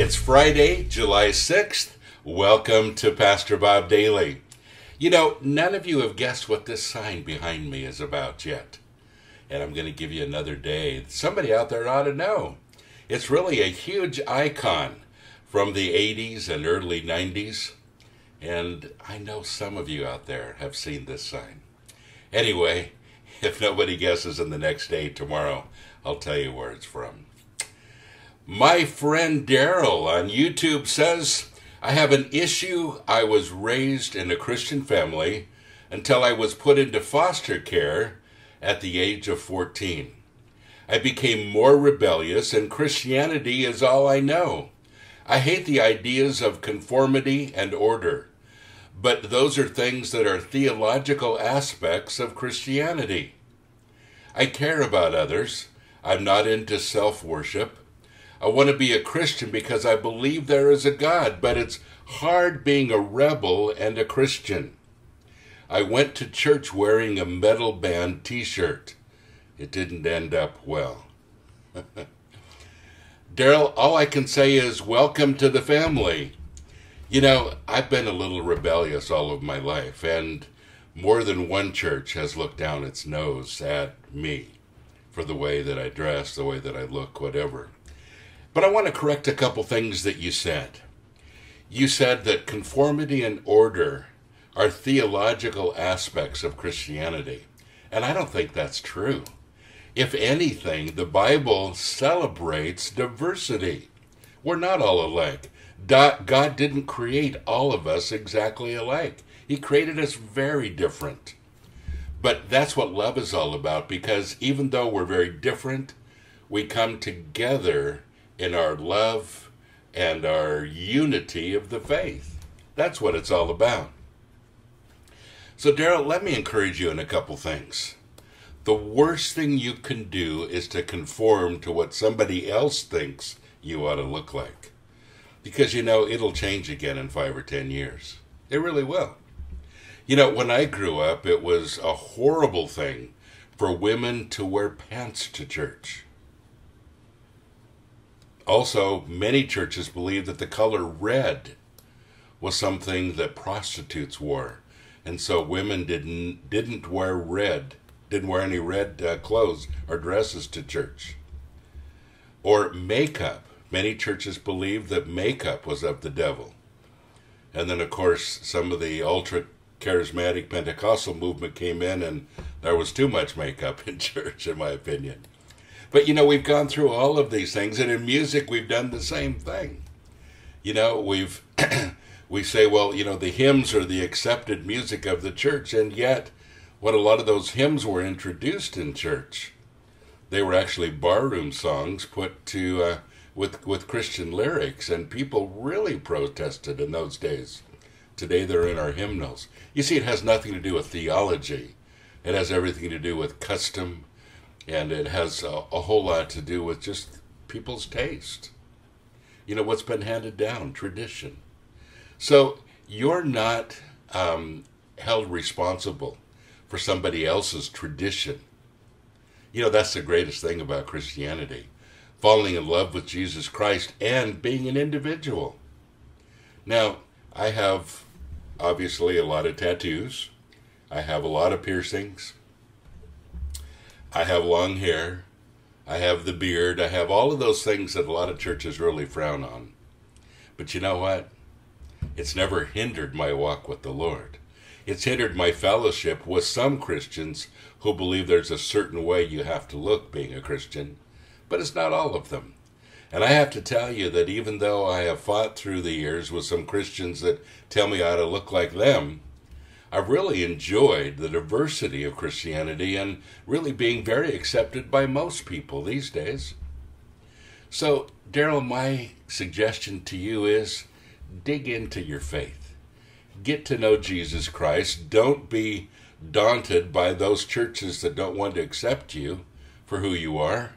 It's Friday, July 6th. Welcome to Pastor Bob Daily. You know, none of you have guessed what this sign behind me is about yet. And I'm going to give you another day. Somebody out there ought to know. It's really a huge icon from the 80s and early 90s. And I know some of you out there have seen this sign. Anyway, if nobody guesses in the next day tomorrow, I'll tell you where it's from. My friend Daryl on YouTube says, I have an issue. I was raised in a Christian family until I was put into foster care at the age of 14. I became more rebellious, and Christianity is all I know. I hate the ideas of conformity and order, but those are things that are theological aspects of Christianity. I care about others. I'm not into self-worship. I want to be a Christian because I believe there is a God, but it's hard being a rebel and a Christian. I went to church wearing a metal band t-shirt. It didn't end up well. Daryl, all I can say is welcome to the family. You know, I've been a little rebellious all of my life, and more than one church has looked down its nose at me for the way that I dress, the way that I look, whatever. But I want to correct a couple things that you said. You said that conformity and order are theological aspects of Christianity. And I don't think that's true. If anything, the Bible celebrates diversity. We're not all alike. God didn't create all of us exactly alike. He created us very different. But that's what love is all about, because even though we're very different, we come together in our love and our unity of the faith. That's what it's all about. So, Daryl, let me encourage you in a couple things. The worst thing you can do is to conform to what somebody else thinks you ought to look like. Because, you know, it'll change again in 5 or 10 years. It really will. You know, when I grew up, it was a horrible thing for women to wear pants to church. Also, many churches believed that the color red was something that prostitutes wore. And so women didn't wear red, didn't wear any red clothes or dresses to church. Or makeup. Many churches believed that makeup was of the devil. And then, of course, some of the ultra-charismatic Pentecostal movement came in, and there was too much makeup in church, in my opinion. But, you know, we've gone through all of these things, and in music we've done the same thing. You know, we say, well, you know, the hymns are the accepted music of the church, and yet what a lot of those hymns were introduced in church, they were actually barroom songs put to with Christian lyrics, and people really protested in those days. Today they're in our hymnals. You see, it has nothing to do with theology. It has everything to do with custom. And it has a whole lot to do with just people's taste. You know, what's been handed down, tradition. So you're not held responsible for somebody else's tradition. You know, that's the greatest thing about Christianity. Falling in love with Jesus Christ and being an individual. Now, I have obviously a lot of tattoos. I have a lot of piercings. I have long hair, I have the beard, I have all of those things that a lot of churches really frown on. But you know what? It's never hindered my walk with the Lord. It's hindered my fellowship with some Christians who believe there's a certain way you have to look being a Christian, but it's not all of them. And I have to tell you that even though I have fought through the years with some Christians that tell me how to look like them, I've really enjoyed the diversity of Christianity and really being very accepted by most people these days. So, Daryl, my suggestion to you is dig into your faith. Get to know Jesus Christ. Don't be daunted by those churches that don't want to accept you for who you are.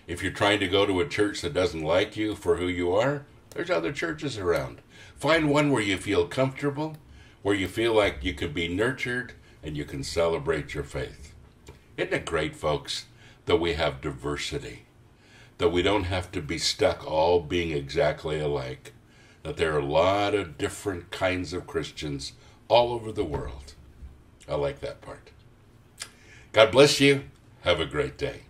If you're trying to go to a church that doesn't like you for who you are, there's other churches around. Find one where you feel comfortable, where you feel like you can be nurtured and you can celebrate your faith. Isn't it great, folks, that we have diversity? that we don't have to be stuck all being exactly alike, that there are a lot of different kinds of Christians all over the world. I like that part. God bless you. Have a great day.